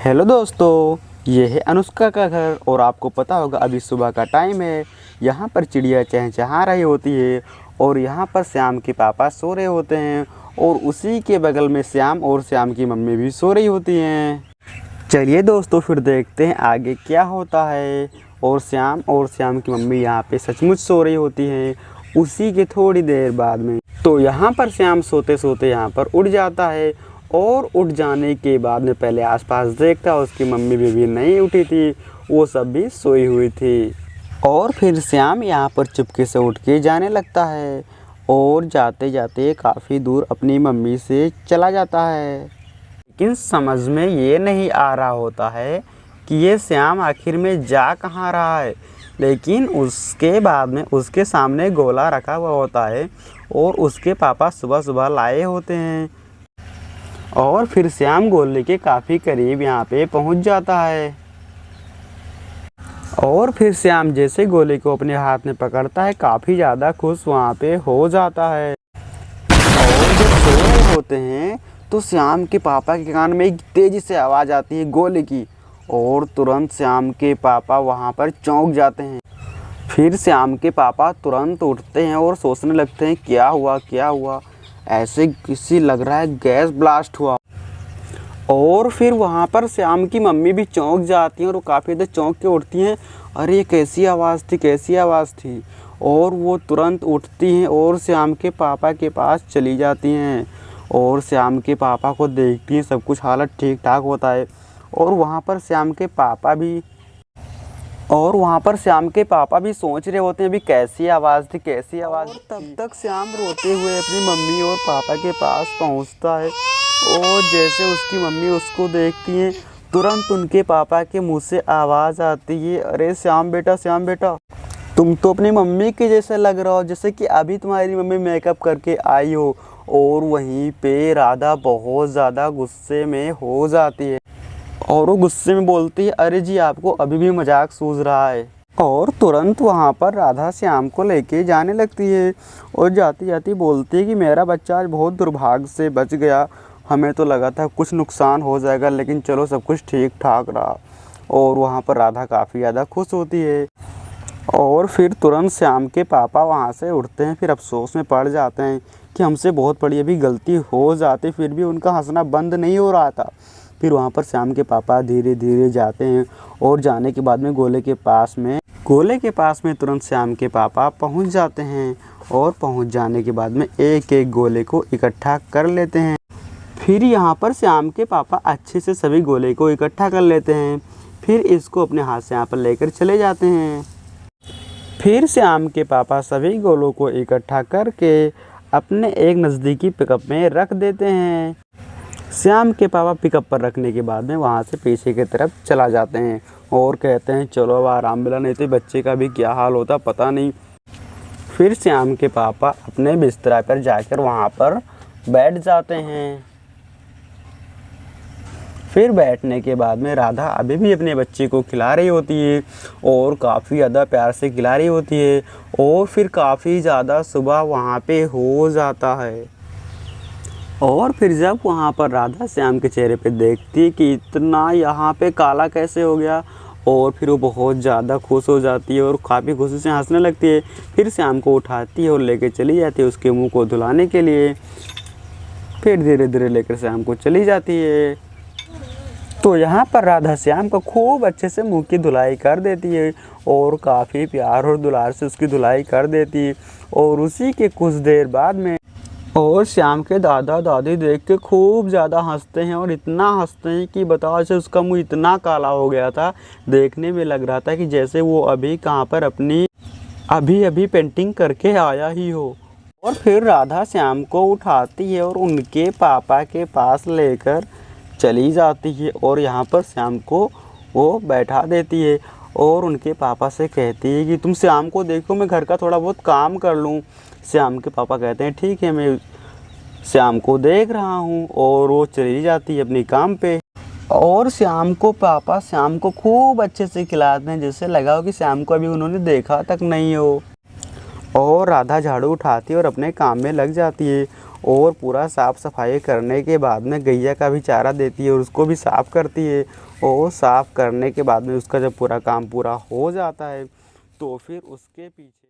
Hello दोस्तों, ये है अनुष्का का घर। और आपको पता होगा अभी सुबह का टाइम है। यहाँ पर चिड़िया चहचहा रही होती है और यहाँ पर श्याम के पापा सो रहे होते हैं और उसी के बगल में श्याम और श्याम की मम्मी भी सो रही होती हैं। चलिए दोस्तों, फिर देखते हैं आगे क्या होता है। और श्याम की मम्मी यहाँ पे सचमुच सो रही होती हैं। उसी के थोड़ी देर बाद में तो यहाँ पर श्याम सोते सोते यहाँ पर उठ जाता है और उठ जाने के बाद में पहले आसपास देखता, उसकी मम्मी भी नहीं उठी थी, वो सब भी सोई हुई थी। और फिर श्याम यहाँ पर चुपके से उठ के जाने लगता है और जाते जाते काफ़ी दूर अपनी मम्मी से चला जाता है। लेकिन समझ में ये नहीं आ रहा होता है कि ये श्याम आखिर में जा कहाँ रहा है। लेकिन उसके बाद में उसके सामने गोला रखा हुआ होता है और उसके पापा सुबह सुबह लाए होते हैं। और फिर श्याम गोले के काफ़ी करीब यहाँ पे पहुँच जाता है। और फिर श्याम जैसे गोले को अपने हाथ में पकड़ता है, काफ़ी ज़्यादा खुश वहाँ पे हो जाता है। और जब सो रहे होते हैं तो श्याम के पापा के कान में एक तेज़ी से आवाज़ आती है गोले की, और तुरंत श्याम के पापा वहाँ पर चौंक जाते हैं। फिर श्याम के पापा तुरंत उठते हैं और सोचने लगते हैं क्या हुआ। ऐसे किसी लग रहा है गैस ब्लास्ट हुआ। और फिर वहाँ पर श्याम की मम्मी भी चौंक जाती हैं और वो काफ़ी देर चौंक के उठती हैं। अरे ये कैसी आवाज़ थी। और वो तुरंत उठती हैं और श्याम के पापा के पास चली जाती हैं और श्याम के पापा को देखती हैं, सब कुछ हालत ठीक ठाक होता है। और वहाँ पर श्याम के पापा भी सोच रहे होते हैं अभी कैसी आवाज़ थी। तब तक श्याम रोते हुए अपनी मम्मी और पापा के पास पहुँचता है और जैसे उसकी मम्मी उसको देखती हैं, तुरंत उनके पापा के मुंह से आवाज़ आती है, अरे श्याम बेटा, तुम तो अपनी मम्मी के जैसे लग रहा हो, जैसे कि अभी तुम्हारी मम्मी मेकअप करके आई हो। और वहीं पे राधा बहुत ज़्यादा गुस्से में हो जाती है और वो गुस्से में बोलती है, अरे जी आपको अभी भी मजाक सूझ रहा है। और तुरंत वहाँ पर राधा श्याम को लेके जाने लगती है और जाती जाती बोलती है कि मेरा बच्चा आज बहुत दुर्भाग्य से बच गया, हमें तो लगा था कुछ नुकसान हो जाएगा, लेकिन चलो सब कुछ ठीक ठाक रहा। और वहाँ पर राधा काफ़ी ज़्यादा खुश होती है। और फिर तुरंत श्याम के पापा वहाँ से उठते हैं, फिर अफसोस में पड़ जाते हैं कि हमसे बहुत बड़ी अभी गलती हो जाती, फिर भी उनका हंसना बंद नहीं हो रहा था। फिर वहाँ पर श्याम के पापा धीरे धीरे जाते हैं और जाने के बाद में गोले के पास में तुरंत श्याम के पापा पहुँच जाते हैं और पहुँच जाने के बाद में एक एक गोले को इकट्ठा कर लेते हैं। फिर यहाँ पर श्याम के पापा अच्छे से सभी गोले को इकट्ठा कर लेते हैं। फिर इसको अपने हाथ से यहाँ पर लेकर चले जाते हैं। फिर श्याम के पापा सभी गोलों को इकट्ठा करके अपने एक नज़दीकी पिकअप में रख देते हैं। श्याम के पापा पिकअप पर रखने के बाद में वहाँ से पीछे की तरफ चला जाते हैं और कहते हैं चलो अब आराम मिला, नहीं तो बच्चे का भी क्या हाल होता पता नहीं। फिर श्याम के पापा अपने बिस्तर पर जाकर वहाँ पर बैठ जाते हैं। फिर बैठने के बाद में राधा अभी भी अपने बच्चे को खिला रही होती है और काफ़ी ज़्यादा प्यार से खिला रही होती है। और फिर काफ़ी ज़्यादा सुबह वहाँ पे हो जाता है। और फिर जब वहाँ पर राधा श्याम के चेहरे पे देखती है कि इतना यहाँ पे काला कैसे हो गया, और फिर वो बहुत ज़्यादा खुश हो जाती है और काफ़ी खुशी से हंसने लगती है। फिर श्याम को उठाती है और लेके चली जाती है उसके मुंह को धुलाने के लिए। फिर धीरे धीरे लेकर श्याम को चली जाती है। तो यहाँ पर राधा श्याम को खूब अच्छे से मुंह की धुलाई कर देती है और काफ़ी प्यार और दुलार से उसकी धुलाई कर देती है। और उसी के कुछ देर बाद में और श्याम के दादा दादी देख के खूब ज़्यादा हंसते हैं और इतना हंसते हैं कि बताओ, जैसे उसका मुंह इतना काला हो गया था, देखने में लग रहा था कि जैसे वो अभी कहाँ पर अपनी अभी पेंटिंग करके आया ही हो। और फिर राधा श्याम को उठाती है और उनके पापा के पास लेकर चली जाती है और यहाँ पर श्याम को वो बैठा देती है और उनके पापा से कहती है कि तुम श्याम को देखो, मैं घर का थोड़ा बहुत काम कर लूँ। श्याम के पापा कहते हैं ठीक है, मैं श्याम को देख रहा हूँ। और वो चली जाती है अपनी काम पे। और श्याम को खूब अच्छे से खिलाते हैं, जैसे लगा हो कि श्याम को अभी उन्होंने देखा तक नहीं हो। और राधा झाड़ू उठाती है और अपने काम में लग जाती है। और पूरा साफ़ सफाई करने के बाद में गैया का भी चारा देती है और उसको भी साफ़ करती है। और साफ़ करने के बाद में उसका जब पूरा काम पूरा हो जाता है तो फिर उसके पीछे